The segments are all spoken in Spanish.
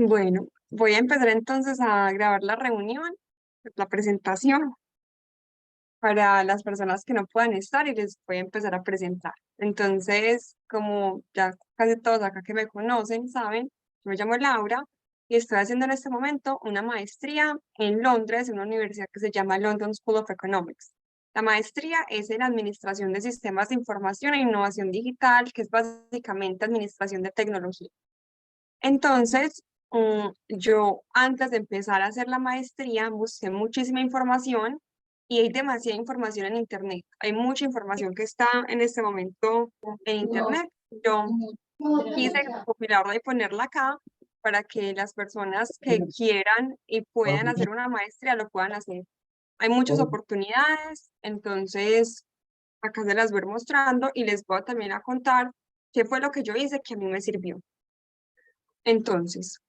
Bueno, voy a empezar entonces a grabar la reunión, la presentación para las personas que no puedan estar y les voy a empezar a presentar. Entonces, como ya casi todos acá que me conocen saben, yo me llamo Laura y estoy haciendo en este momento una maestría en Londres, en una universidad que se llama London School of Economics. La maestría es en Administración de Sistemas de Información e Innovación Digital, que es básicamente administración de tecnología. Entonces, yo antes de empezar a hacer la maestría busqué muchísima información y hay demasiada información en Internet. Hay mucha información que está en este momento en Internet. Yo quise recopilarla y ponerla acá para que las personas que quieran y puedan hacer una maestría lo puedan hacer. Hay muchas oportunidades, entonces acá se las voy a ir mostrando y les voy a también a contar qué fue lo que yo hice que a mí me sirvió. Entonces,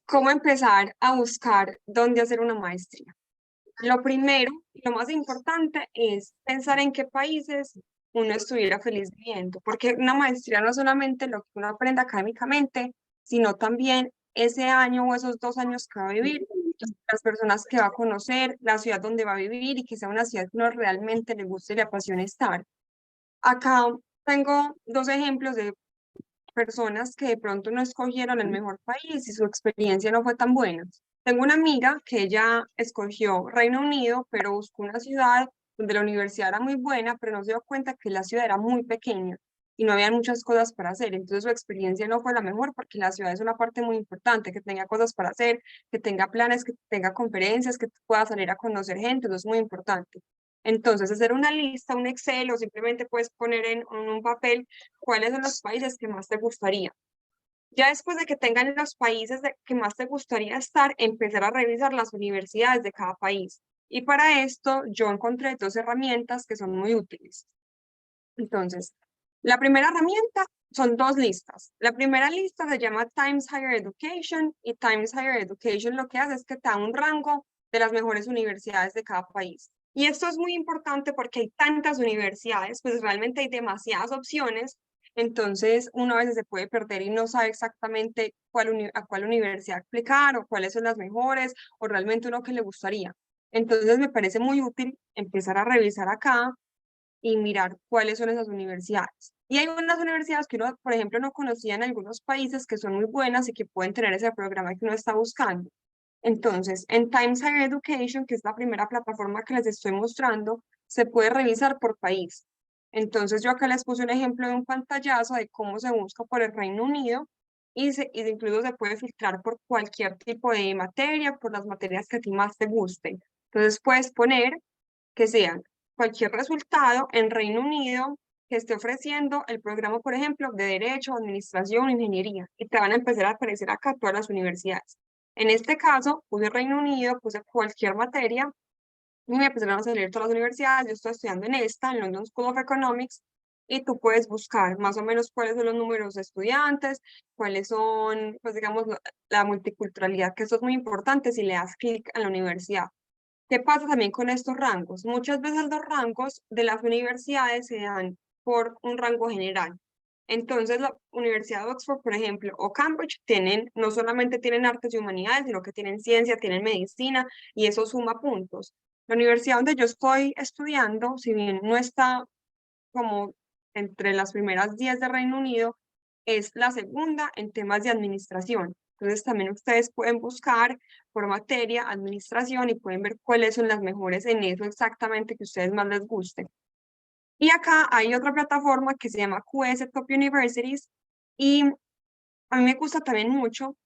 ¿cómo empezar a buscar dónde hacer una maestría? Lo primero y lo más importante es pensar en qué países uno estuviera feliz viviendo, porque una maestría no es solamente lo que uno aprende académicamente, sino también ese año o esos 2 años que va a vivir, las personas que va a conocer, la ciudad donde va a vivir y que sea una ciudad que uno realmente le guste y le apasione estar. Acá tengo dos ejemplos de personas que de pronto no escogieron el mejor país y su experiencia no fue tan buena. Tengo una amiga que ella escogió Reino Unido, pero buscó una ciudad donde la universidad era muy buena, pero no se dio cuenta que la ciudad era muy pequeña y no había muchas cosas para hacer. Entonces su experiencia no fue la mejor porque la ciudad es una parte muy importante, que tenga cosas para hacer, que tenga planes, que tenga conferencias, que pueda salir a conocer gente, eso es muy importante. Entonces, hacer una lista, un Excel o simplemente puedes poner en un papel cuáles son los países que más te gustaría. Ya después de que tengan los países que más te gustaría estar, empezar a revisar las universidades de cada país. Y para esto yo encontré dos herramientas que son muy útiles. Entonces, la primera herramienta son dos listas. La primera lista se llama Times Higher Education y Times Higher Education lo que hace es que te da un rango de las mejores universidades de cada país. Y esto es muy importante porque hay tantas universidades, pues realmente hay demasiadas opciones, entonces uno a veces se puede perder y no sabe exactamente a cuál universidad aplicar o cuáles son las mejores o realmente uno que le gustaría. Entonces me parece muy útil empezar a revisar acá y mirar cuáles son esas universidades. Y hay unas universidades que uno, por ejemplo, no conocía en algunos países que son muy buenas y que pueden tener ese programa que uno está buscando. Entonces, en Times Higher Education, que es la primera plataforma que les estoy mostrando, se puede revisar por país. Entonces, yo acá les puse un ejemplo de un pantallazo de cómo se busca por el Reino Unido y incluso se puede filtrar por cualquier tipo de materia, por las materias que a ti más te gusten. Entonces, puedes poner que sean cualquier resultado en Reino Unido que esté ofreciendo el programa, por ejemplo, de Derecho, Administración, Ingeniería, y te van a empezar a aparecer acá todas las universidades. En este caso, puse Reino Unido, puse cualquier materia, y me empezaron a salir todas las universidades. Yo estoy estudiando en esta, en London School of Economics, y tú puedes buscar más o menos cuáles son los números de estudiantes, cuáles son, pues digamos, la multiculturalidad, que eso es muy importante si le das clic a la universidad. ¿Qué pasa también con estos rangos? Muchas veces los rangos de las universidades se dan por un rango general. Entonces, la Universidad de Oxford, por ejemplo, o Cambridge, no solamente tienen artes y humanidades, sino que tienen ciencia, tienen medicina, y eso suma puntos. La universidad donde yo estoy estudiando, si bien no está como entre las primeras 10 de Reino Unido, es la segunda en temas de administración. Entonces también ustedes pueden buscar por materia, administración y pueden ver cuáles son las mejores en eso exactamente que a ustedes más les guste. Y acá hay otra plataforma que se llama QS Top Universities y a mí me gusta también mucho.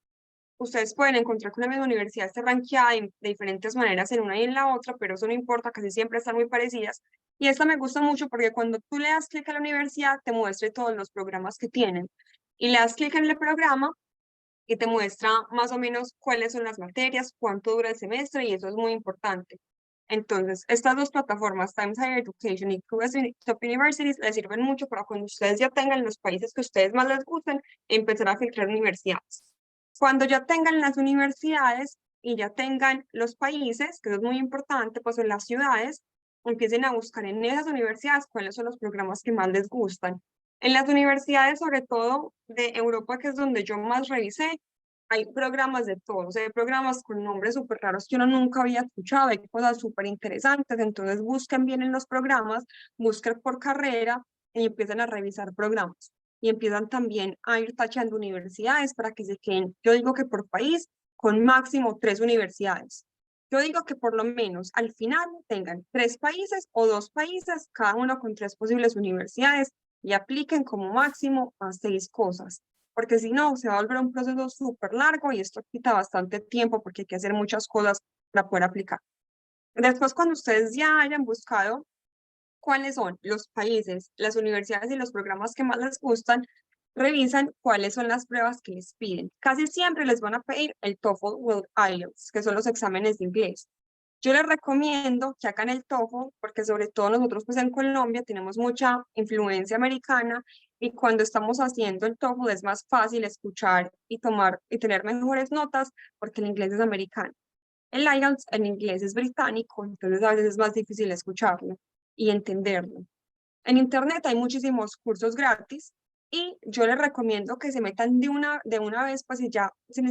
Ustedes pueden encontrar que una misma universidad esté rankeada de diferentes maneras en una y en la otra, pero eso no importa, casi siempre están muy parecidas. Y esta me gusta mucho porque cuando tú le das clic a la universidad, te muestra todos los programas que tienen. Y le das clic en el programa y te muestra más o menos cuáles son las materias, cuánto dura el semestre, y eso es muy importante. Entonces, estas dos plataformas, Times Higher Education y QS Top Universities, les sirven mucho para cuando ustedes ya tengan los países que a ustedes más les gusten, empezar a filtrar universidades. Cuando ya tengan las universidades y ya tengan los países, que eso es muy importante, pues en las ciudades, empiecen a buscar en esas universidades cuáles son los programas que más les gustan. En las universidades, sobre todo de Europa, que es donde yo más revisé, hay programas de todos, hay programas con nombres súper raros que uno nunca había escuchado, hay cosas súper interesantes, entonces busquen bien en los programas, busquen por carrera y empiezan a revisar programas. Y empiezan también a ir tachando universidades para que se queden, yo digo que por país, con máximo 3 universidades. Yo digo que por lo menos al final tengan 3 países o 2 países, cada uno con 3 posibles universidades y apliquen como máximo a 6 cosas, porque si no, se va a volver un proceso súper largo y esto quita bastante tiempo porque hay que hacer muchas cosas para poder aplicar. Después, cuando ustedes ya hayan buscado cuáles son los países, las universidades y los programas que más les gustan, revisan cuáles son las pruebas que les piden. Casi siempre les van a pedir el TOEFL o el IELTS, que son los exámenes de inglés. Yo les recomiendo que hagan el TOEFL porque sobre todo nosotros pues en Colombia tenemos mucha influencia americana y cuando estamos haciendo el TOEFL es más fácil escuchar y tomar y tener mejores notas porque el inglés es americano. El IELTS en inglés es británico, entonces a veces es más difícil escucharlo y entenderlo. En internet hay muchísimos cursos gratis y yo les recomiendo que se metan de una vez, pues si ya, si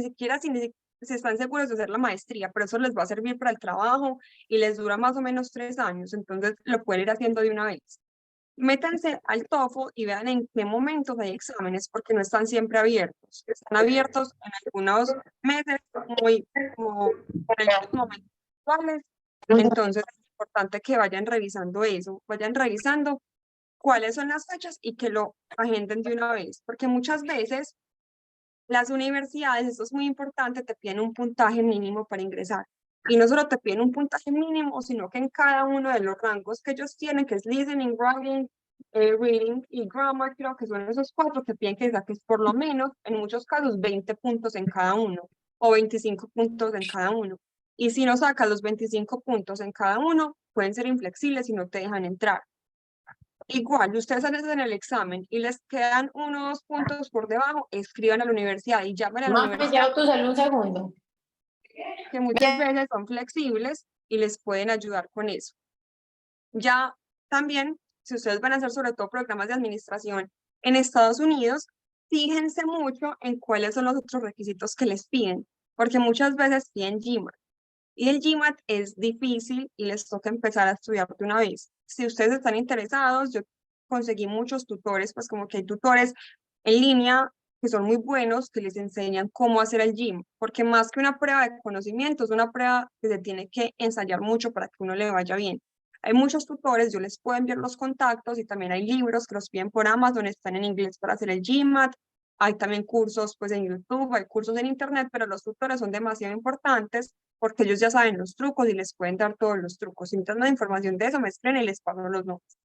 están seguros de hacer la maestría, pero eso les va a servir para el trabajo y les dura más o menos 3 años, entonces lo pueden ir haciendo de una vez. Métanse al TOEFL y vean en qué momentos hay exámenes, porque no están siempre abiertos. Están abiertos en algunos meses, muy como en los momentos actuales. Entonces es importante que vayan revisando eso, vayan revisando cuáles son las fechas y que lo agenden de una vez, porque muchas veces las universidades, esto es muy importante, te piden un puntaje mínimo para ingresar. Y no solo te piden un puntaje mínimo, sino que en cada uno de los rangos que ellos tienen, que es listening, writing, reading y grammar, creo que son esos 4, te piden que saques por lo menos, en muchos casos, 20 puntos en cada uno o 25 puntos en cada uno. Y si no sacas los 25 puntos en cada uno, pueden ser inflexibles y no te dejan entrar. Igual, ustedes hacen el examen y les quedan 1 o 2 puntos por debajo, escriban a la universidad y llamen a la Mami, universidad, ya tu salud un segundo. que muchas veces son flexibles y les pueden ayudar con eso. Ya también, si ustedes van a hacer sobre todo programas de administración en Estados Unidos, fíjense mucho en cuáles son los otros requisitos que les piden, porque muchas veces piden GMAT. Y el GMAT es difícil y les toca empezar a estudiar de una vez. Si ustedes están interesados, yo conseguí muchos tutores, pues como que hay tutores en línea que son muy buenos, que les enseñan cómo hacer el GMAT, porque más que una prueba de conocimiento, es una prueba que se tiene que ensayar mucho para que uno le vaya bien. Hay muchos tutores, yo les puedo enviar los contactos y también hay libros que los piden por Amazon, están en inglés para hacer el GMAT. Hay también cursos pues en YouTube, hay cursos en internet, pero los tutores son demasiado importantes porque ellos ya saben los trucos y les pueden dar todos los trucos. Si necesitan más información de eso, me escriben y les paso los nombres.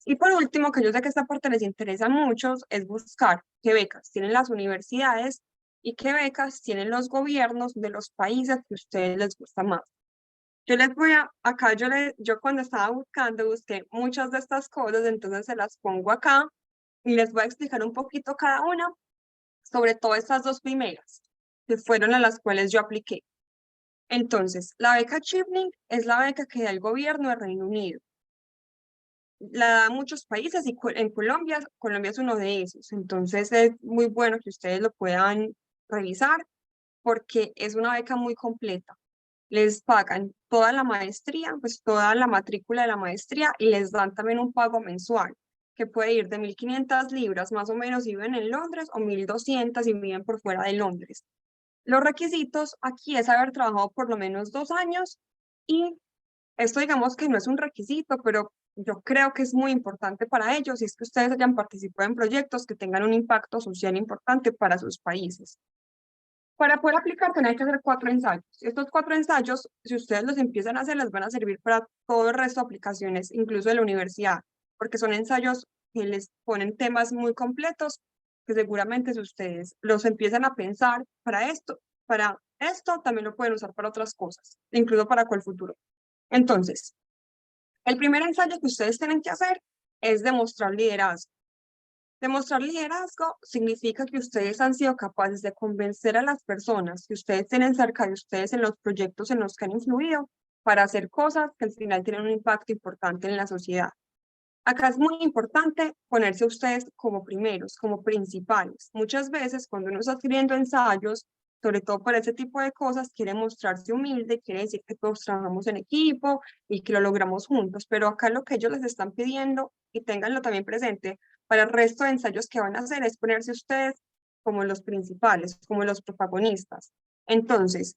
Y por último, que yo sé que esta parte les interesa a muchos, es buscar qué becas tienen las universidades y qué becas tienen los gobiernos de los países que a ustedes les gusta más. Yo les voy a, acá yo cuando estaba buscando, busqué muchas de estas cosas, entonces se las pongo acá y les voy a explicar un poquito cada una, sobre todo estas 2 primeras, que fueron a las cuales yo apliqué. Entonces, la beca Chipling es la beca que da el gobierno de Reino Unido. La da muchos países y en Colombia es uno de esos. Entonces, es muy bueno que ustedes lo puedan revisar porque es una beca muy completa. Les pagan toda la maestría, pues toda la matrícula de la maestría y les dan también un pago mensual que puede ir de 1.500 libras más o menos si viven en Londres o 1.200 si viven por fuera de Londres. Los requisitos aquí es haber trabajado por lo menos 2 años y esto digamos que no es un requisito, pero yo creo que es muy importante para ellos y es que ustedes hayan participado en proyectos que tengan un impacto social importante para sus países. Para poder aplicar tienen que hacer 4 ensayos. Estos 4 ensayos, si ustedes los empiezan a hacer, les van a servir para todo el resto de aplicaciones, incluso de la universidad, porque son ensayos que les ponen temas muy completos que seguramente si ustedes los empiezan a pensar para esto también lo pueden usar para otras cosas, incluso para el futuro. Entonces, el primer ensayo que ustedes tienen que hacer es demostrar liderazgo. Demostrar liderazgo significa que ustedes han sido capaces de convencer a las personas que ustedes tienen cerca de ustedes en los proyectos en los que han influido para hacer cosas que al final tienen un impacto importante en la sociedad. Acá es muy importante ponerse ustedes como primeros, como principales. Muchas veces cuando uno está escribiendo ensayos, sobre todo para ese tipo de cosas, quiere mostrarse humilde, quiere decir que todos trabajamos en equipo y que lo logramos juntos, pero acá lo que ellos les están pidiendo, y ténganlo también presente, para el resto de ensayos que van a hacer es ponerse ustedes como los principales, como los protagonistas. Entonces,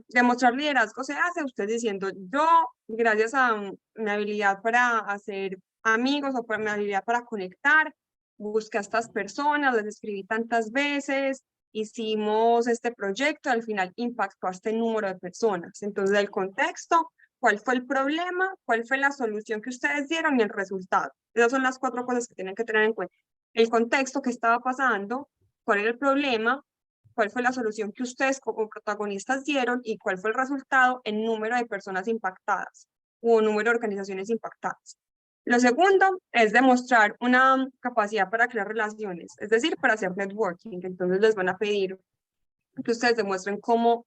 demostrar liderazgo se hace usted diciendo, yo, gracias a mi habilidad para hacer amigos o por mi habilidad para conectar, busqué a estas personas, les escribí tantas veces, hicimos este proyecto, al final impactó a este número de personas. Entonces, el contexto, cuál fue el problema, cuál fue la solución que ustedes dieron y el resultado. Esas son las 4 cosas que tienen que tener en cuenta. El contexto que estaba pasando, cuál era el problema, cuál fue la solución que ustedes como protagonistas dieron y cuál fue el resultado en número de personas impactadas o número de organizaciones impactadas. Lo segundo es demostrar una capacidad para crear relaciones, es decir, para hacer networking. Entonces les van a pedir que ustedes demuestren cómo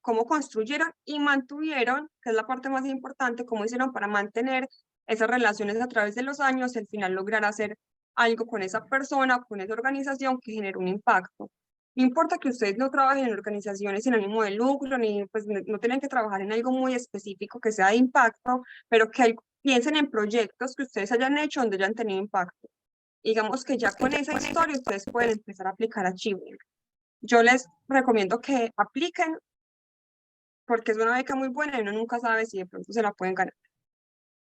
construyeron y mantuvieron, que es la parte más importante, cómo hicieron para mantener esas relaciones a través de los años y al final lograr hacer algo con esa persona, con esa organización que genere un impacto. No importa que ustedes no trabajen en organizaciones sin ánimo de lucro, ni pues no tienen que trabajar en algo muy específico que sea de impacto, pero que piensen en proyectos que ustedes hayan hecho donde hayan tenido impacto. Digamos que ya con esa historia ustedes pueden empezar a aplicar a Achievement. Yo les recomiendo que apliquen porque es una beca muy buena y uno nunca sabe si de pronto se la pueden ganar.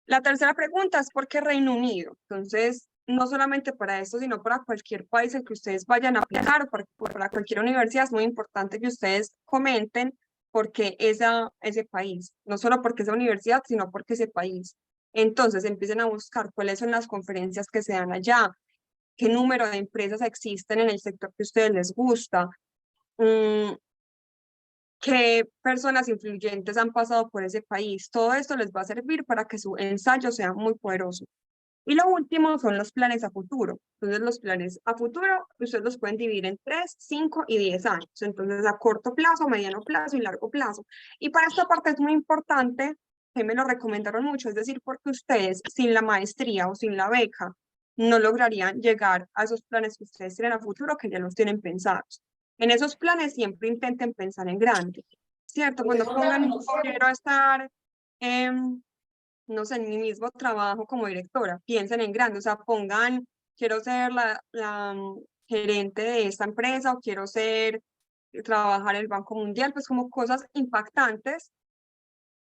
La tercera pregunta es ¿por qué Reino Unido? Entonces, no solamente para esto, sino para cualquier país en que ustedes vayan a aplicar o para cualquier universidad, es muy importante que ustedes comenten por qué ese país, no solo porque esa universidad, sino porque ese país. Entonces, empiecen a buscar cuáles son las conferencias que se dan allá, qué número de empresas existen en el sector que a ustedes les gusta, qué personas influyentes han pasado por ese país. Todo esto les va a servir para que su ensayo sea muy poderoso. Y lo último son los planes a futuro. Entonces, los planes a futuro, ustedes los pueden dividir en 3, 5 y 10 años. Entonces, a corto plazo, mediano plazo y largo plazo. Y para esta parte es muy importante, que me lo recomendaron mucho, es decir, porque ustedes sin la maestría o sin la beca no lograrían llegar a esos planes que ustedes tienen a futuro, que ya los tienen pensados. En esos planes siempre intenten pensar en grande, ¿cierto? Cuando pongan, quiero estar, no sé, en mi mismo trabajo como directora, piensen en grande, o sea, pongan, quiero ser la gerente de esta empresa o quiero trabajar en el Banco Mundial, pues como cosas impactantes,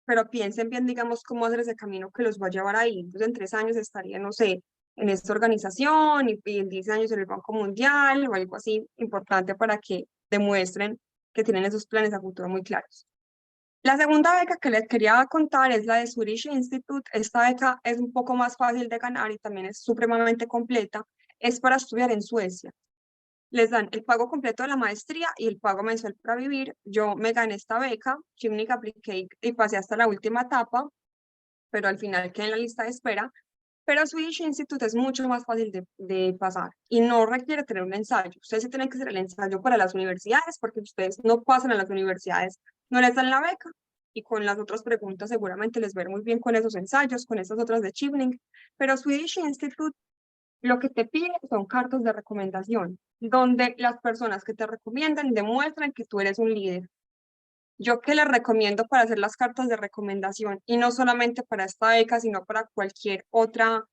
pero piensen bien, digamos, cómo hacer ese camino que los va a llevar ahí. Entonces, en 3 años estaría, no sé, en esta organización y en 10 años en el Banco Mundial o algo así importante para que demuestren que tienen esos planes a futuro muy claros. La segunda beca que les quería contar es la de Swedish Institute. Esta beca es un poco más fácil de ganar y también es supremamente completa. Es para estudiar en Suecia. Les dan el pago completo de la maestría y el pago mensual para vivir. Yo me gané esta beca, Chimney apliqué y pasé hasta la última etapa, pero al final quedé en la lista de espera. Pero Swedish Institute es mucho más fácil de pasar y no requiere tener un ensayo. Ustedes sí tienen que hacer el ensayo para las universidades porque ustedes no pasan a las universidades, no les dan la beca y con las otras preguntas seguramente les va a ir muy bien con esos ensayos, con esas otras de Chevening. Pero Swedish Institute lo que te pide son cartas de recomendación, donde las personas que te recomiendan demuestran que tú eres un líder. Yo que les recomiendo para hacer las cartas de recomendación y no solamente para esta beca, sino para cualquier otra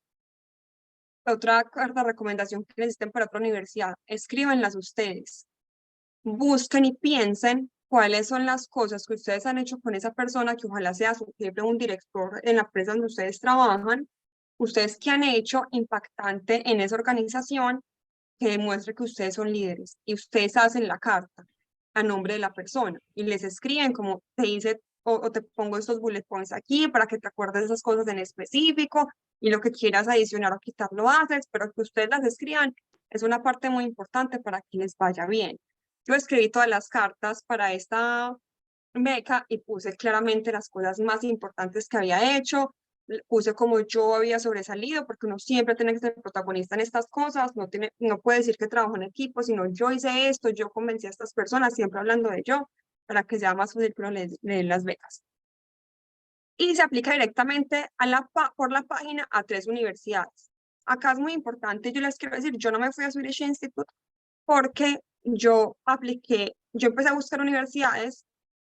carta de recomendación que necesiten para otra universidad, escríbanlas ustedes. Busquen y piensen cuáles son las cosas que ustedes han hecho con esa persona, que ojalá sea su jefe o un director en la empresa donde ustedes trabajan, ustedes qué han hecho impactante en esa organización que demuestre que ustedes son líderes y ustedes hacen la carta a nombre de la persona y les escriben como te dice o te pongo estos bullet points aquí para que te acuerdes de esas cosas en específico y lo que quieras adicionar o quitar lo haces, pero que ustedes las escriban es una parte muy importante para que les vaya bien. Yo escribí todas las cartas para esta beca y puse claramente las cosas más importantes que había hecho, puse como yo había sobresalido, porque uno siempre tiene que ser protagonista en estas cosas, no puede decir que trabajo en equipo, sino yo hice esto, yo convencí a estas personas, siempre hablando de yo, para que sea más fácil que uno le den las becas. y se aplica directamente por la página a 3 universidades. Acá es muy importante, yo les quiero decir, yo no me fui a Swedish Institute porque yo empecé a buscar universidades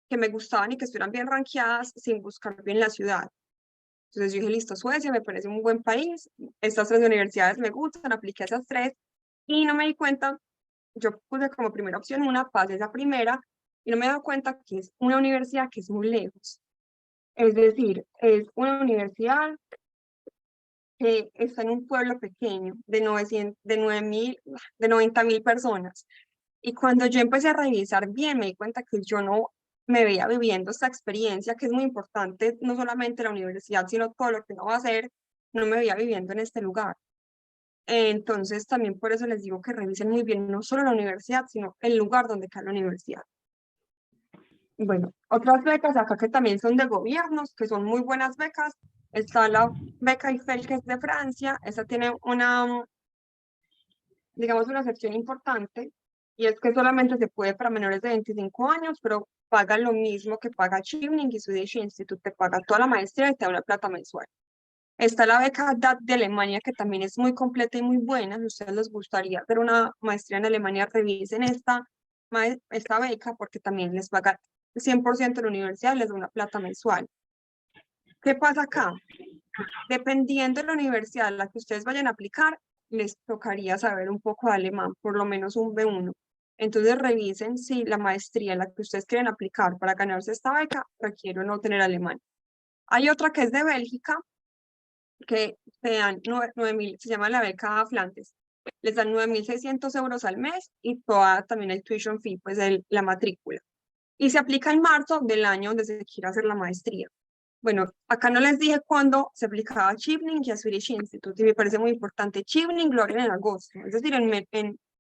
que me gustaban y que estuvieran bien rankeadas sin buscar bien la ciudad. Entonces yo dije, listo, Suecia me parece un buen país, estas 3 universidades me gustan, apliqué a esas 3 y no me di cuenta, yo puse como primera opción una, pasé esa primera y no me he dado cuenta que es una universidad que es muy lejos. Es decir, es una universidad que está en un pueblo pequeño de 900, de 9.000, de 90.000 personas. Y cuando yo empecé a revisar bien, me di cuenta que yo no me veía viviendo esta experiencia, que es muy importante, no solamente la universidad, sino todo lo que uno va a hacer, no me veía viviendo en este lugar. Entonces, también por eso les digo que revisen muy bien no solo la universidad, sino el lugar donde cae la universidad. Bueno, otras becas acá que también son de gobiernos, que son muy buenas becas. Está la beca Eiffel, que es de Francia. Esa tiene una, digamos, una sección importante, y es que solamente se puede para menores de 25 años, pero paga lo mismo que paga Chevening y Swedish Institute, te paga toda la maestría y te da una plata mensual. Está la beca DAT de Alemania, que también es muy completa y muy buena. Si a ustedes les gustaría hacer una maestría en Alemania, revisen esta beca porque también les paga 100% la universidad, les da una plata mensual. ¿Qué pasa acá? Dependiendo de la universidad a la que ustedes vayan a aplicar, les tocaría saber un poco de alemán, por lo menos un B1. Entonces revisen si la maestría en la que ustedes quieren aplicar para ganarse esta beca requiere o no tener alemán. Hay otra que es de Bélgica, que te dan 9.000, se llama la beca Flandes. Les dan 9.600 euros al mes y toda también el tuition fee, pues la matrícula. Y se aplica en marzo del año donde se quiera hacer la maestría. Bueno, acá no les dije cuándo se aplicaba a Chevening y a Swedish Institute, y me parece muy importante. Chevening lo abren en agosto, es decir, en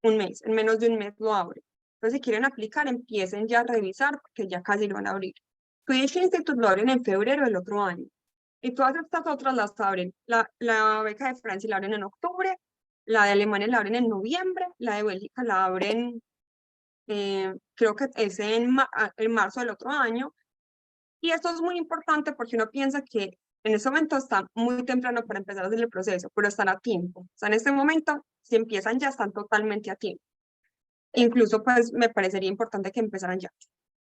un mes, en menos de un mes lo abren. Entonces, si quieren aplicar, empiecen ya a revisar, porque ya casi lo van a abrir. Swedish Institute lo abren en febrero del otro año. Y todas estas otras las abren. La beca de Francia la abren en octubre, la de Alemania la abren en noviembre, la de Bélgica la abren, creo que es en marzo del otro año. Y esto es muy importante porque uno piensa que en ese momento está muy temprano para empezar a hacer el proceso, pero están a tiempo. O sea, en este momento, si empiezan ya están totalmente a tiempo. Incluso, pues, me parecería importante que empezaran ya.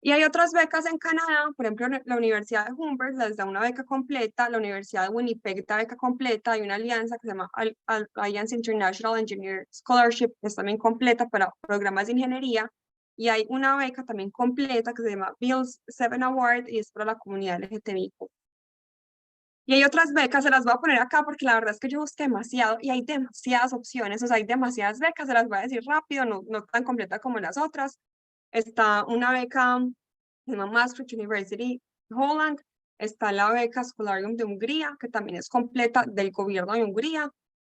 Y hay otras becas en Canadá, por ejemplo, la Universidad de Humber les da una beca completa, la Universidad de Winnipeg da beca completa, hay una alianza que se llama Alliance International Engineer Scholarship, que es también completa para programas de ingeniería, y hay una beca también completa que se llama Bills 7 Award y es para la comunidad LGTBI. Y hay otras becas, se las voy a poner acá porque la verdad es que yo busqué demasiado y hay demasiadas opciones, o sea, hay demasiadas becas, se las voy a decir rápido, no tan completa como las otras. Está una beca, se llama Maastricht University Holland, está la beca Scholarium de Hungría, que también es completa del gobierno de Hungría.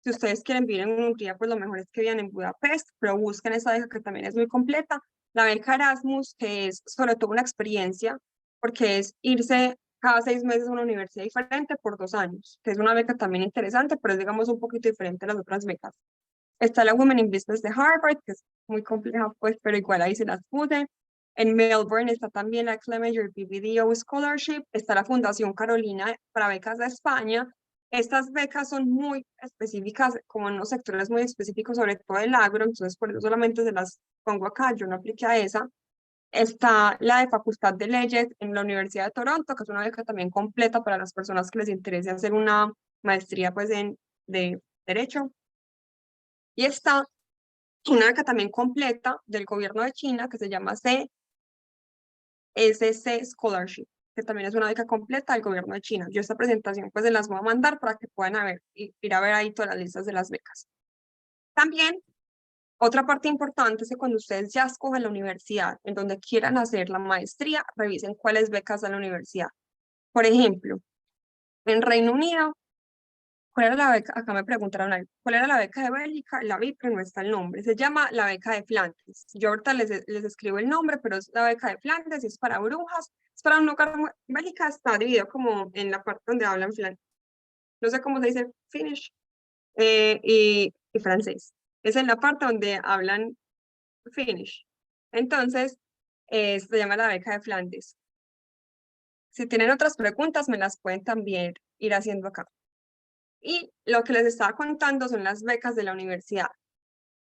Si ustedes quieren vivir en Hungría, pues lo mejor es que vivan en Budapest, pero busquen esa beca que también es muy completa. La beca Erasmus, que es sobre todo una experiencia, porque es irse cada 6 meses a una universidad diferente por 2 años, que es una beca también interesante, pero es, digamos, un poquito diferente a las otras becas. Está la Women in Business de Harvard, que es muy compleja, pues, pero igual ahí se las puse. En Melbourne está también la Clemenger BBDO Scholarship. Está la Fundación Carolina para becas de España. Estas becas son muy específicas, como en unos sectores muy específicos, sobre todo el agro, entonces por eso solamente se las pongo acá, yo no apliqué a esa. Está la de Facultad de Leyes en la Universidad de Toronto, que es una beca también completa para las personas que les interese hacer una maestría, pues, de Derecho. Y está una beca también completa del gobierno de China que se llama CSC Scholarship, que también es una beca completa del gobierno de China. Yo esta presentación pues se las voy a mandar para que puedan ir a ver ahí todas las listas de las becas. También otra parte importante es que cuando ustedes ya escogen la universidad en donde quieran hacer la maestría, revisen cuáles becas da la universidad. Por ejemplo, en Reino Unido, ¿cuál era la beca? Acá me preguntaron algo. ¿Cuál era la beca de Bélgica? La vi, pero no está el nombre. Se llama la beca de Flandes. Yo ahorita les escribo el nombre, pero es la beca de Flandes y es para brujas. Es para un lugar. Bélgica está dividido como en la parte donde hablan flandés. No sé cómo se dice Finnish y francés. Es en la parte donde hablan Finnish. Entonces, se llama la beca de Flandes. Si tienen otras preguntas, me las pueden también ir haciendo acá. Y lo que les estaba contando son las becas de la universidad.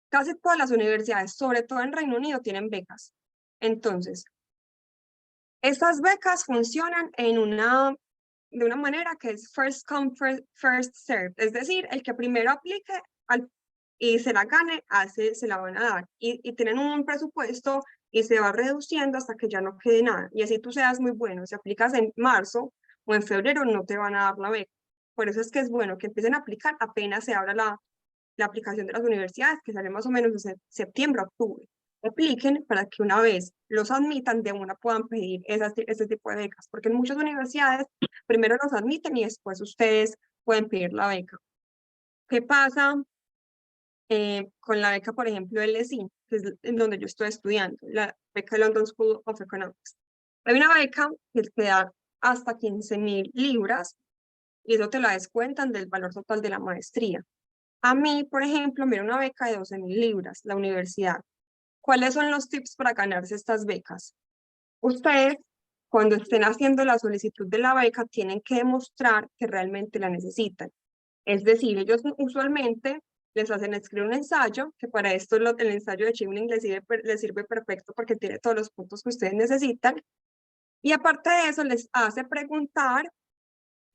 Casi todas las universidades, sobre todo en Reino Unido, tienen becas. Entonces, estas becas funcionan de una manera que es first come, first serve. Es decir, el que primero aplique y se la gane, se la van a dar. Y tienen un presupuesto y se va reduciendo hasta que ya no quede nada. Y así tú seas muy bueno. Si aplicas en marzo o en febrero, no te van a dar la beca. Por eso es que es bueno que empiecen a aplicar apenas se abra la aplicación de las universidades, que sale más o menos de septiembre a octubre. Apliquen para que una vez los admitan, de una puedan pedir ese tipo de becas, porque en muchas universidades primero los admiten y después ustedes pueden pedir la beca. ¿Qué pasa con la beca, por ejemplo, LSI, que es en donde yo estoy estudiando, la beca de London School of Economics? Hay una beca que te da hasta 15.000 libras y eso te la descuentan del valor total de la maestría. A mí, por ejemplo, me dieron una beca de 12.000 libras, la universidad. ¿Cuáles son los tips para ganarse estas becas? Ustedes, cuando estén haciendo la solicitud de la beca, tienen que demostrar que realmente la necesitan. Es decir, ellos usualmente les hacen escribir un ensayo, que para esto el ensayo de Chimling les sirve perfecto porque tiene todos los puntos que ustedes necesitan. Y aparte de eso, les hace preguntar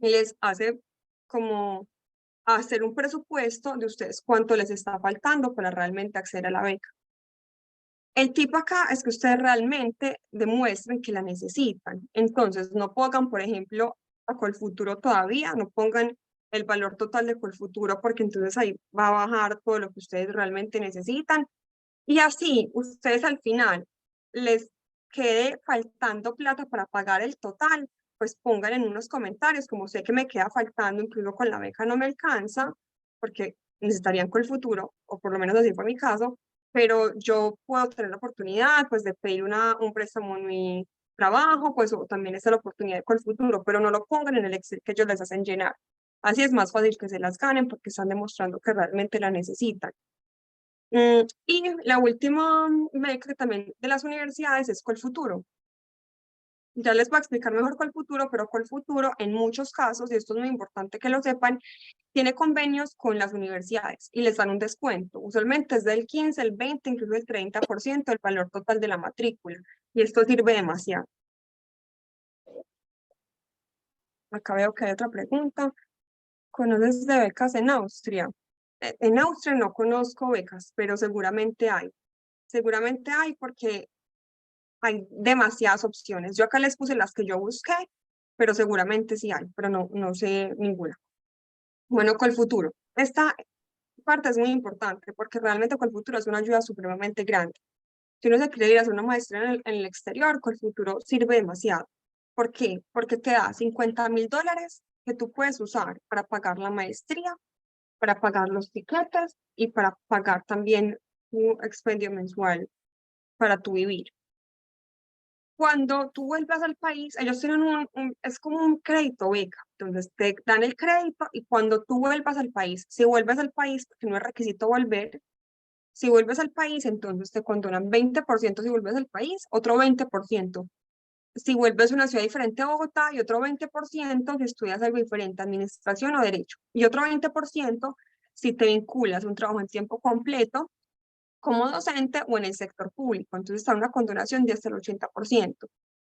y les hace como hacer un presupuesto de ustedes cuánto les está faltando para realmente acceder a la beca. El tip acá es que ustedes realmente demuestren que la necesitan. Entonces, no pongan, por ejemplo, a Colfuturo todavía, no pongan el valor total de Colfuturo porque entonces ahí va a bajar todo lo que ustedes realmente necesitan. Y así, ustedes al final les quede faltando plata para pagar el total, pues pongan en unos comentarios, como sé que me queda faltando, incluso con la beca no me alcanza, porque necesitarían Colfuturo, o por lo menos así fue mi caso, pero yo puedo tener la oportunidad pues de pedir un préstamo en mi trabajo, pues o también está la oportunidad de Colfuturo, pero no lo pongan en el Excel que ellos les hacen llenar. Así es más fácil que se las ganen porque están demostrando que realmente la necesitan. Y la última beca también de las universidades es Colfuturo. Ya les voy a explicar mejor Colfuturo, pero Colfuturo en muchos casos, y esto es muy importante que lo sepan, tiene convenios con las universidades y les dan un descuento. Usualmente es del 15, el 20, incluso el 30% del valor total de la matrícula. Y esto sirve demasiado. Acá veo que hay otra pregunta. ¿Conoces de becas en Austria? En Austria no conozco becas, pero seguramente hay. Seguramente hay porque hay demasiadas opciones. Yo acá les puse las que yo busqué, pero seguramente sí hay, pero no sé ninguna. Bueno, con el futuro. Esta parte es muy importante porque realmente con el futuro es una ayuda supremamente grande. Si uno se quiere ir a hacer una maestría en el exterior, con el futuro sirve demasiado. ¿Por qué? Porque te da $50.000 que tú puedes usar para pagar la maestría, para pagar los tiquetes y para pagar también un expendio mensual para tu vivir. Cuando tú vuelvas al país, ellos tienen es como un crédito beca, entonces te dan el crédito y cuando tú vuelvas al país, si vuelves al país, porque no es requisito volver, si vuelves al país, entonces te condonan 20% si vuelves al país, otro 20% si vuelves a una ciudad diferente a Bogotá y otro 20% si estudias algo diferente, administración o derecho, y otro 20% si te vinculas a un trabajo en tiempo completo como docente o en el sector público, entonces está una condonación de hasta el 80%.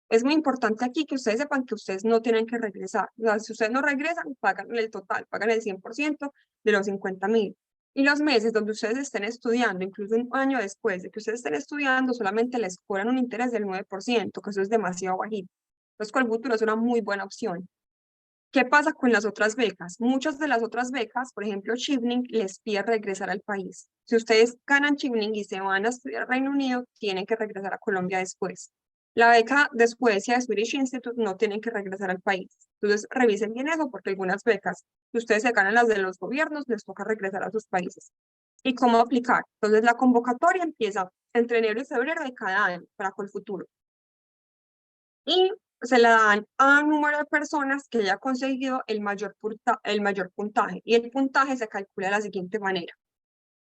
Es muy importante aquí que ustedes sepan que ustedes no tienen que regresar. O sea, si ustedes no regresan, pagan el total, pagan el 100% de los 50.000. Y los meses donde ustedes estén estudiando, incluso un año después de que ustedes estén estudiando, solamente les cobran un interés del 9%, que eso es demasiado bajito. Entonces, Colbuturo es una muy buena opción. ¿Qué pasa con las otras becas? Muchas de las otras becas, por ejemplo, Chevening, les pide regresar al país. Si ustedes ganan Chevening y se van a estudiar a Reino Unido, tienen que regresar a Colombia después. La beca de Suecia, de Swedish Institute, no tienen que regresar al país. Entonces, revisen bien eso, porque algunas becas, si ustedes se ganan las de los gobiernos, les toca regresar a sus países. ¿Y cómo aplicar? Entonces, la convocatoria empieza entre enero y febrero de cada año para Colfuturo. Y se la dan a un número de personas que haya conseguido el mayor puntaje. Y el puntaje se calcula de la siguiente manera.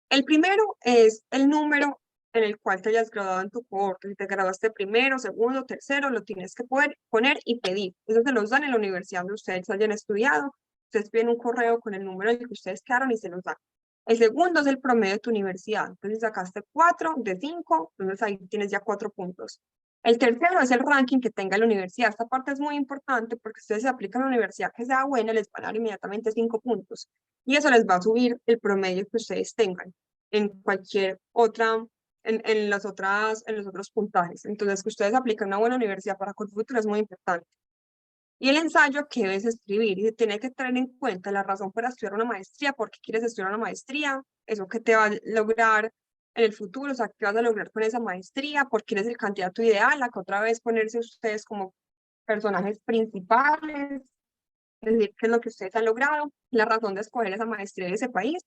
El primero es el número en el cual te hayas graduado en tu cohorte. Si te graduaste primero, segundo, tercero, lo tienes que poder poner y pedir. Eso se los dan en la universidad donde ustedes hayan estudiado. Ustedes piden un correo con el número en el que ustedes quedaron y se los dan. El segundo es el promedio de tu universidad. Entonces sacaste 4 de 5, entonces ahí tienes ya 4 puntos. El tercero es el ranking que tenga la universidad. Esta parte es muy importante porque ustedes se aplican a la universidad que sea buena, les van a dar inmediatamente 5 puntos. Y eso les va a subir el promedio que ustedes tengan en cualquier otra, en los otros puntajes. Entonces, que ustedes apliquen una buena universidad para con el futuro es muy importante. Y el ensayo que debes escribir, y se tiene que tener en cuenta la razón para estudiar una maestría, por qué quieres estudiar una maestría, eso que te va a lograr en el futuro, o sea, qué vas a lograr con esa maestría, por qué eres el candidato ideal, a que otra vez ponerse ustedes como personajes principales, decir qué es lo que ustedes han logrado, la razón de escoger esa maestría de ese país.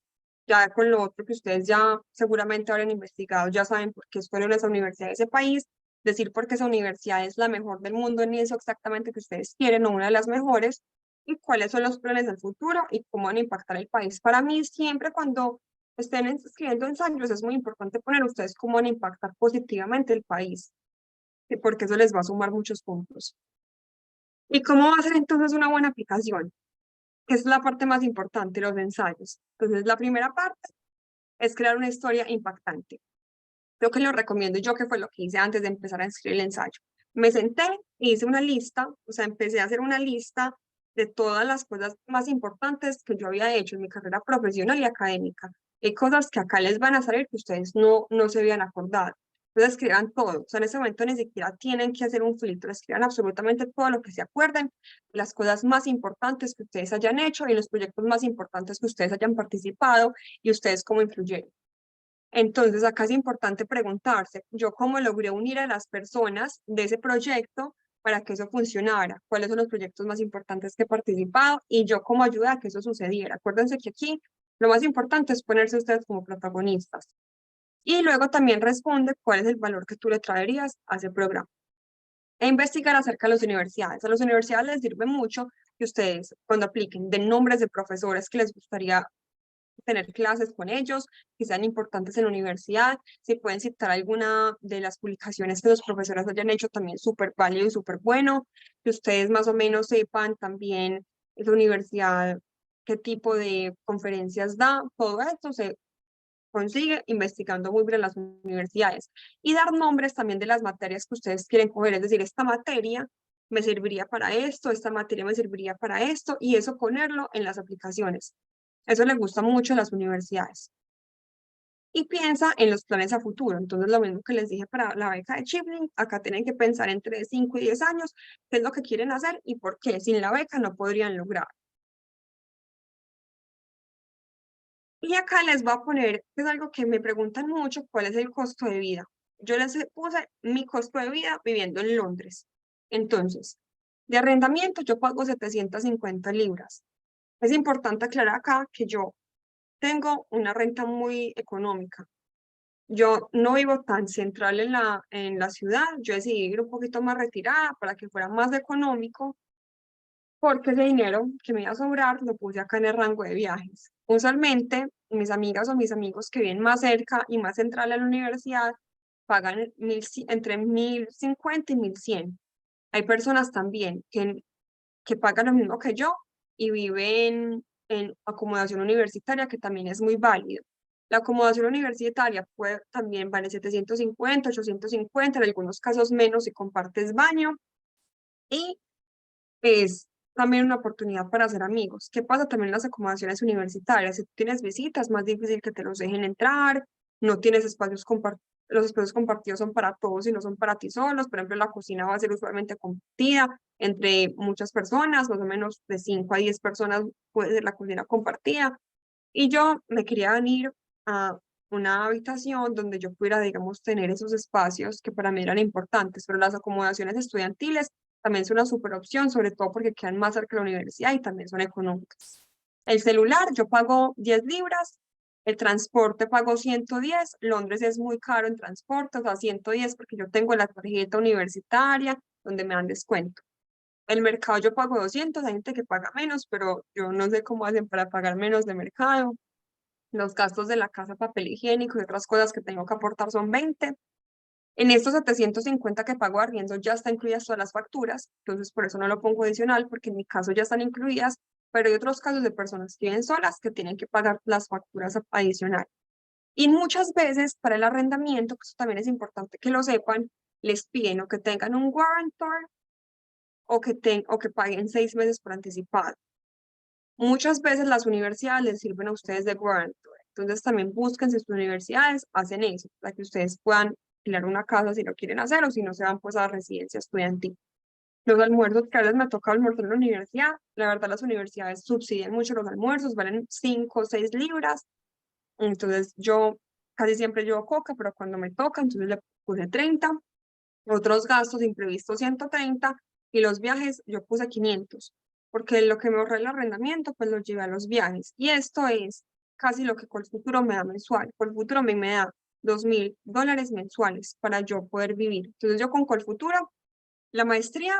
Ya con lo otro que ustedes ya seguramente habrán investigado, ya saben por qué escogieron esa universidad de ese país, decir por qué esa universidad es la mejor del mundo en eso exactamente que ustedes quieren o una de las mejores, y cuáles son los planes del futuro y cómo van a impactar el país. Para mí, siempre cuando estén escribiendo ensayos, es muy importante poner ustedes cómo van a impactar positivamente el país, y porque eso les va a sumar muchos puntos. ¿Y cómo va a ser entonces una buena aplicación? Que es la parte más importante, los ensayos. Entonces, la primera parte es crear una historia impactante. Lo que lo recomiendo yo, que fue lo que hice antes de empezar a escribir el ensayo. Me senté e hice una lista, o sea, empecé a hacer una lista de todas las cosas más importantes que yo había hecho en mi carrera profesional y académica. Hay cosas que acá les van a salir que ustedes no se habían acordado. Entonces escriban todo, o sea, en ese momento ni siquiera tienen que hacer un filtro, escriban absolutamente todo lo que se acuerden, las cosas más importantes que ustedes hayan hecho y los proyectos más importantes que ustedes hayan participado y ustedes cómo influyeron. Entonces, acá es importante preguntarse, ¿yo cómo logré unir a las personas de ese proyecto para que eso funcionara? ¿Cuáles son los proyectos más importantes que he participado? Y yo cómo ayudé a que eso sucediera. Acuérdense que aquí lo más importante es ponerse ustedes como protagonistas. Y luego también responde cuál es el valor que tú le traerías a ese programa. E investigar acerca de las universidades. A las universidades les sirve mucho que ustedes, cuando apliquen, den nombres de profesores que les gustaría tener clases con ellos, que sean importantes en la universidad, si pueden citar alguna de las publicaciones que los profesores hayan hecho también súper válido y súper bueno, que ustedes más o menos sepan también esa universidad, qué tipo de conferencias da, todo esto se consigue investigando muy bien las universidades y dar nombres también de las materias que ustedes quieren coger, es decir, esta materia me serviría para esto, esta materia me serviría para esto y eso ponerlo en las aplicaciones. Eso les gusta mucho a las universidades. Y piensa en los planes a futuro. Entonces, lo mismo que les dije para la beca de Chipling, acá tienen que pensar entre 5 y 10 años qué es lo que quieren hacer y por qué. Sin la beca no podrían lograr. Y acá les voy a poner, que es algo que me preguntan mucho, cuál es el costo de vida. Yo les puse mi costo de vida viviendo en Londres. Entonces, de arrendamiento yo pago 750 libras. Es importante aclarar acá que yo tengo una renta muy económica. Yo no vivo tan central en la ciudad, yo decidí vivir un poquito más retirada para que fuera más económico, porque ese dinero que me iba a sobrar lo puse acá en el rango de viajes. Usualmente, mis amigas o mis amigos que viven más cerca y más central a la universidad pagan entre 1050 y 1100. Hay personas también que pagan lo mismo que yo y viven en acomodación universitaria, que también es muy válido. La acomodación universitaria puede, también vale 750, 850, en algunos casos menos si compartes baño, y es también una oportunidad para hacer amigos. ¿Qué pasa también en las acomodaciones universitarias? Si tú tienes visitas, más difícil que te los dejen entrar, no tienes espacios compartidos. Los espacios compartidos son para todos y no son para ti solos. Por ejemplo, la cocina va a ser usualmente compartida entre muchas personas, más o menos de 5 a 10 personas puede ser la cocina compartida. Y yo me quería venir a una habitación donde yo pudiera, digamos, tener esos espacios que para mí eran importantes, pero las acomodaciones estudiantiles también son una super opción, sobre todo porque quedan más cerca de la universidad y también son económicas. El celular, yo pago 10 libras, el transporte pago 110. Londres es muy caro en transporte, o sea, 110 porque yo tengo la tarjeta universitaria donde me dan descuento. El mercado yo pago 200, hay gente que paga menos, pero yo no sé cómo hacen para pagar menos de mercado. Los gastos de la casa, papel higiénico y otras cosas que tengo que aportar son 20. En estos 750 que pago de arriendo ya están incluidas todas las facturas, entonces por eso no lo pongo adicional, porque en mi caso ya están incluidas, pero hay otros casos de personas que viven solas que tienen que pagar las facturas adicionales. Y muchas veces para el arrendamiento, que eso también es importante que lo sepan, les piden o que tengan un guarantor o que paguen 6 meses por anticipado. Muchas veces las universidades les sirven a ustedes de guarantor. Entonces también busquen si sus universidades hacen eso, para que ustedes puedan alquilar una casa si lo quieren hacer o si no se van pues a residencia estudiantil. Los almuerzos que a veces me toca almorzar en la universidad, la verdad las universidades subsidian mucho los almuerzos, valen 5 o 6 libras. Entonces yo casi siempre llevo coca, pero cuando me toca, entonces le puse 30. Otros gastos imprevistos 130 y los viajes yo puse 500, porque lo que me ahorré el arrendamiento pues lo llevé a los viajes. Y esto es casi lo que Colfuturo me da mensual. Colfuturo me da $2.000 mensuales para yo poder vivir. Entonces yo con Colfuturo, la maestría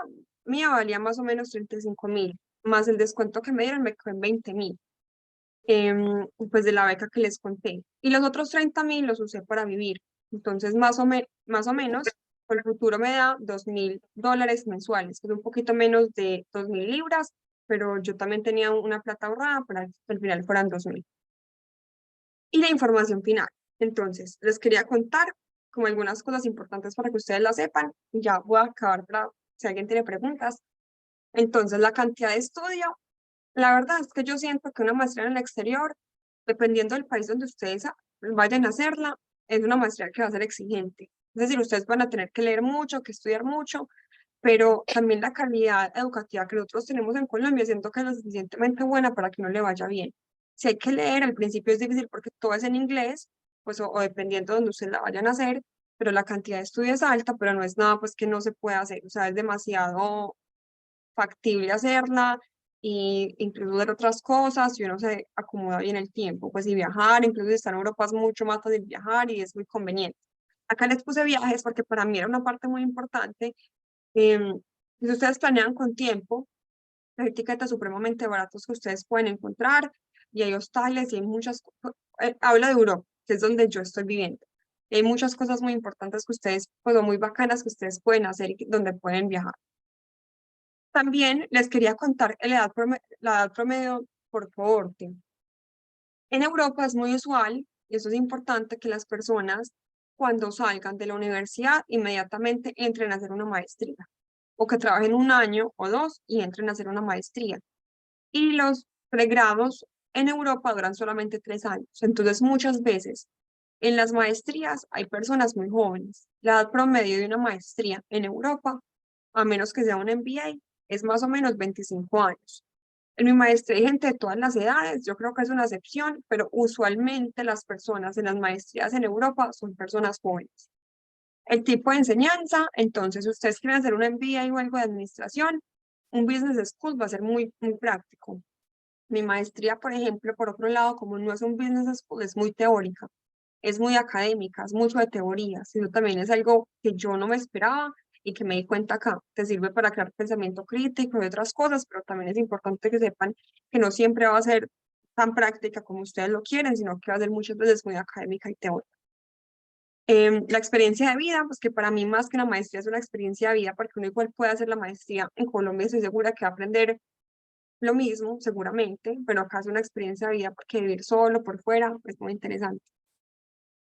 mía valía más o menos 35.000, más el descuento que me dieron me quedó en 20.000, pues de la beca que les conté. Y los otros 30.000 los usé para vivir. Entonces, más o menos, por el futuro me da $2.000 mensuales, que es un poquito menos de 2.000 libras, pero yo también tenía una plata ahorrada para que al final fueran 2.000. Y la información final. Entonces, les quería contar como algunas cosas importantes para que ustedes la sepan. Ya voy a acabar para si alguien tiene preguntas. Entonces, la cantidad de estudio, la verdad es que yo siento que una maestría en el exterior, dependiendo del país donde ustedes vayan a hacerla, es una maestría que va a ser exigente. Es decir, ustedes van a tener que leer mucho, que estudiar mucho, pero también la calidad educativa que nosotros tenemos en Colombia, siento que es lo suficientemente buena para que no le vaya bien. Si hay que leer, al principio es difícil porque todo es en inglés, pues o dependiendo de donde ustedes la vayan a hacer, pero la cantidad de estudio es alta, pero no es nada pues que no se pueda hacer, o sea, es demasiado factible hacerla y incluso ver otras cosas y uno se acomoda bien el tiempo, pues y viajar, incluso si está en Europa es mucho más fácil viajar y es muy conveniente. Acá les puse viajes porque para mí era una parte muy importante. Si ustedes planean con tiempo, hay etiquetas supremamente baratos que ustedes pueden encontrar y hay hostales y hay muchas cosas. Habla de Europa, que es donde yo estoy viviendo. Y hay muchas cosas muy importantes que ustedes, pues, o muy bacanas que ustedes pueden hacer y donde pueden viajar. También les quería contar la edad promedio por cohorte. En Europa es muy usual, y eso es importante, que las personas cuando salgan de la universidad inmediatamente entren a hacer una maestría o que trabajen un año o dos y entren a hacer una maestría. Y los pregrados en Europa duran solamente 3 años. Entonces muchas veces en las maestrías hay personas muy jóvenes. La edad promedio de una maestría en Europa, a menos que sea un MBA, es más o menos 25 años. En mi maestría hay gente de todas las edades, yo creo que es una excepción, pero usualmente las personas en las maestrías en Europa son personas jóvenes. El tipo de enseñanza, entonces, si ustedes quieren hacer un MBA o algo de administración, un business school va a ser muy, muy práctico. Mi maestría, por ejemplo, por otro lado, como no es un business school, es muy teórica, es muy académica, es mucho de teorías. Eso también es algo que yo no me esperaba y que me di cuenta acá. Te sirve para crear pensamiento crítico y otras cosas, pero también es importante que sepan que no siempre va a ser tan práctica como ustedes lo quieren, sino que va a ser muchas veces muy académica y teórica. La experiencia de vida, pues que para mí más que una maestría es una experiencia de vida, porque uno igual puede hacer la maestría en Colombia, estoy segura que va a aprender lo mismo, seguramente, pero acá es una experiencia de vida porque vivir solo por fuera es muy interesante.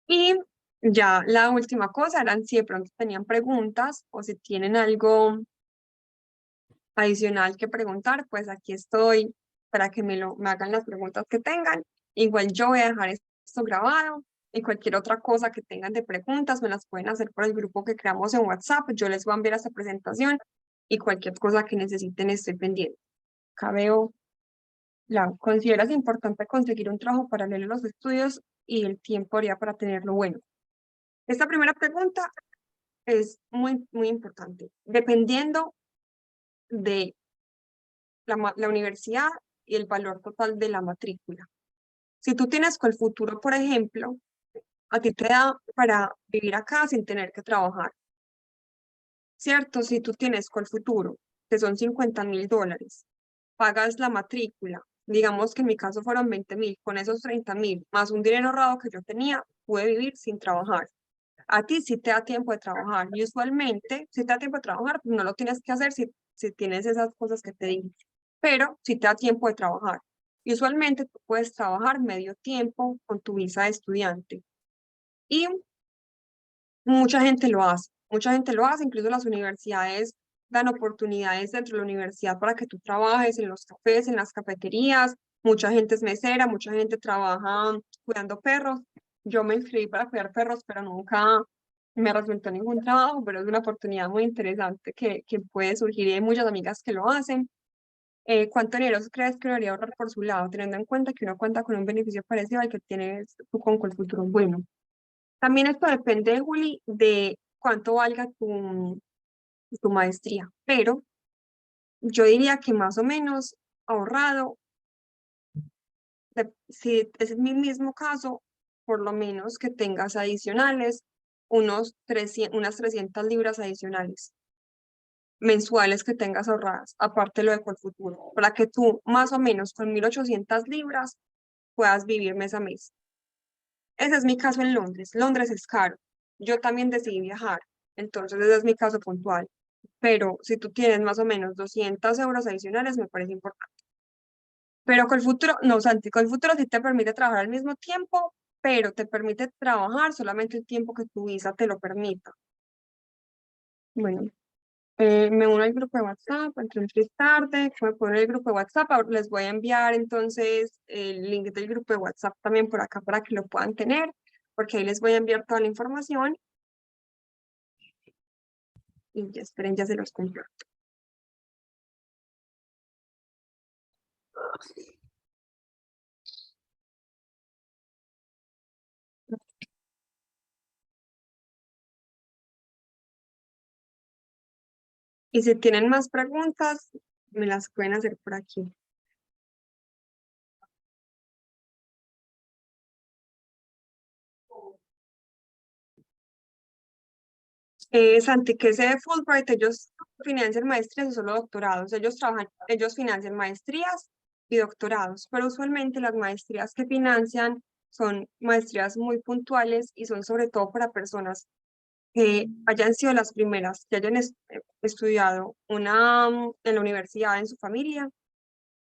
Y ya la última cosa eran si de pronto tenían preguntas o si tienen algo adicional que preguntar, pues aquí estoy para que me hagan las preguntas que tengan. Igual yo voy a dejar esto grabado y cualquier otra cosa que tengan de preguntas me las pueden hacer por el grupo que creamos en WhatsApp. Yo les voy a enviar esta presentación y cualquier cosa que necesiten estoy pendiente. Acá veo, ¿consideras importante conseguir un trabajo paralelo a los estudios y el tiempo haría para tenerlo bueno? Esta primera pregunta es muy, muy importante, dependiendo de la universidad y el valor total de la matrícula. Si tú tienes Colfuturo, por ejemplo, a ti te da para vivir acá sin tener que trabajar, ¿cierto? Si tú tienes Colfuturo, que son $50.000, pagas la matrícula Digamos que en mi caso fueron 20.000, con esos 30.000, más un dinero ahorrado que yo tenía, pude vivir sin trabajar. A ti sí te da tiempo de trabajar y usualmente si te da tiempo de trabajar, pues no lo tienes que hacer si tienes esas cosas que te digo, pero sí te da tiempo de trabajar. Y usualmente tú puedes trabajar medio tiempo con tu visa de estudiante y mucha gente lo hace, incluso las universidades dan oportunidades dentro de la universidad para que tú trabajes en los cafés, en las cafeterías, mucha gente es mesera, mucha gente trabaja cuidando perros. Yo me inscribí para cuidar perros, pero nunca me resultó ningún trabajo, pero es una oportunidad muy interesante que puede surgir y hay muchas amigas que lo hacen. ¿Cuánto dinero crees que debería ahorrar por su lado, teniendo en cuenta que uno cuenta con un beneficio parecido al que tienes tú con Colfuturo? Bueno, también esto depende, Juli, de cuánto valga tu maestría, pero yo diría que más o menos ahorrado, si es mi mismo caso, por lo menos que tengas adicionales, unas 300 libras adicionales mensuales que tengas ahorradas, aparte de lo de Colfuturo, para que tú más o menos con 1.800 libras puedas vivir mes a mes. Ese es mi caso en Londres. Londres es caro. Yo también decidí viajar, entonces ese es mi caso puntual. Pero si tú tienes más o menos 200 euros adicionales, me parece importante. Pero con el futuro, no, Santi, con el futuro sí te permite trabajar al mismo tiempo, pero te permite trabajar solamente el tiempo que tu visa te lo permita. Bueno, me uno al grupo de WhatsApp, entre más tarde, me pongo en el grupo de WhatsApp, ahora les voy a enviar entonces el link del grupo de WhatsApp también por acá para que lo puedan tener, porque ahí les voy a enviar toda la información y ya esperen, ya se los cumplo. Y si tienen más preguntas, me las pueden hacer por aquí. Santi, que ese de Fulbright, ellos financian maestrías y solo doctorados. Ellos trabajan, ellos financian maestrías y doctorados, pero usualmente las maestrías que financian son maestrías muy puntuales y son sobre todo para personas que hayan sido las primeras, que hayan estudiado en la universidad en su familia,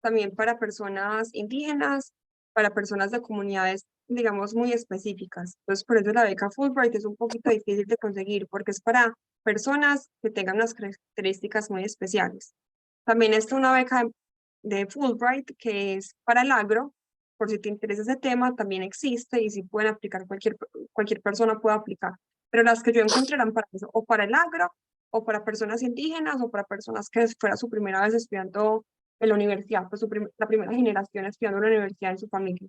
también para personas indígenas, para personas de comunidades, digamos, muy específicas. Entonces, por eso la beca Fulbright es un poquito difícil de conseguir, porque es para personas que tengan unas características muy especiales. También está una beca de Fulbright que es para el agro, por si te interesa ese tema, también existe y si pueden aplicar, cualquier persona puede aplicar. Pero las que yo encontré eran para eso, o para el agro, o para personas indígenas, o para personas que fuera su primera vez estudiando en la universidad, pues la primera generación estudiando en la universidad en su familia.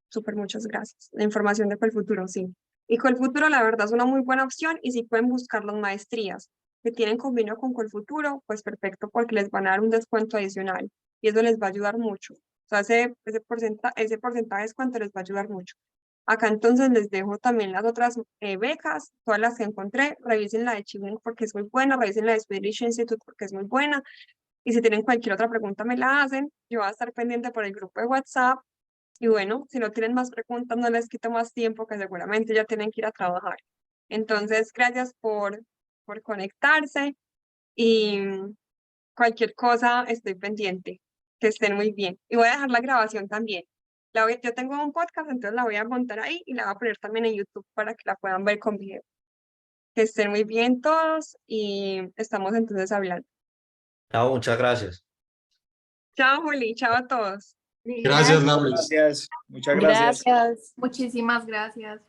Súper, muchas gracias. La información de Colfuturo, sí. Y Colfuturo, la verdad, es una muy buena opción y si pueden buscar las maestrías que tienen convenio con Colfuturo, pues perfecto, porque les van a dar un descuento adicional y eso les va a ayudar mucho. O sea, ese porcentaje de descuento les va a ayudar mucho. Acá entonces les dejo también las otras becas, todas las que encontré, revisen la de Chibunk porque es muy buena, revisen la de Swedish Institute porque es muy buena, y si tienen cualquier otra pregunta me la hacen, yo voy a estar pendiente por el grupo de WhatsApp. Y bueno, si no tienen más preguntas, no les quito más tiempo, que seguramente ya tienen que ir a trabajar. Entonces, gracias por conectarse y cualquier cosa estoy pendiente. Que estén muy bien. Y voy a dejar la grabación también. Yo tengo un podcast, entonces la voy a montar ahí y la voy a poner también en YouTube para que la puedan ver con video. Que estén muy bien todos y estamos entonces hablando. No, muchas gracias. Chao, Juli. Chao a todos. Gracias, Gracias, Lauris. gracias, muchas gracias. Gracias, muchísimas gracias.